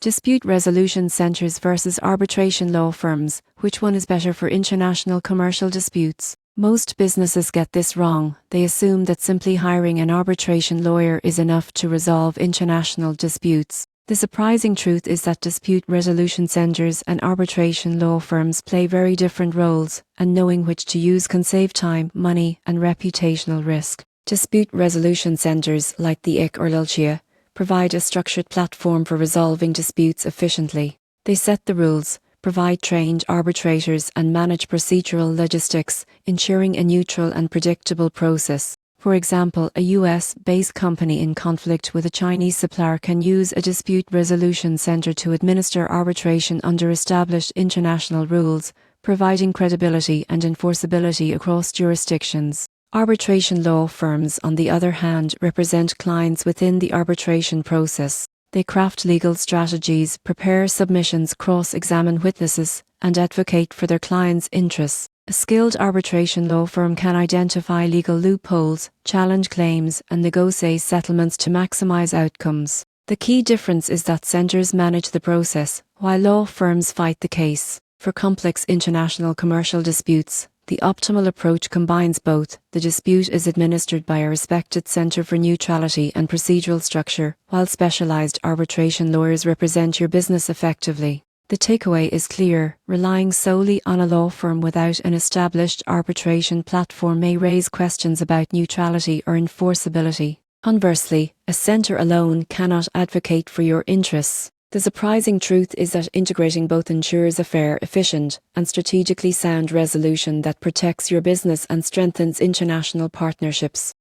Dispute resolution centers versus arbitration law firms. Which one is better for international commercial disputes? Most businesses get this wrong. They assume that simply hiring an arbitration lawyer is enough to resolve international disputes. The surprising truth is that dispute resolution centers and arbitration law firms play very different roles, and knowing which to use can save time, money, and reputational risk. Dispute resolution centers, like the IC or LLCIA, provide a structured platform for resolving disputes efficiently. They set the rules, provide trained arbitrators, and manage procedural logistics, ensuring a neutral and predictable process. For example, a US-based company in conflict with a Chinese supplier can use a dispute resolution center to administer arbitration under established international rules, providing credibility and enforceability across jurisdictions. Arbitration law firms, on the other hand, represent clients within the arbitration process. They craft legal strategies, prepare submissions, cross-examine witnesses, and advocate for their clients' interests. A skilled arbitration law firm can identify legal loopholes, challenge claims, and negotiate settlements to maximize outcomes. The key difference is that centers manage the process, while law firms fight the case. For complex international commercial disputes, the optimal approach combines both. The dispute is administered by a respected center for neutrality and procedural structure, while specialized arbitration lawyers represent your business effectively. The takeaway is clear: relying solely on a law firm without an established arbitration platform may raise questions about neutrality or enforceability. Conversely, a center alone cannot advocate for your interests. The surprising truth is that integrating both ensures a fair, efficient, and strategically sound resolution that protects your business and strengthens international partnerships.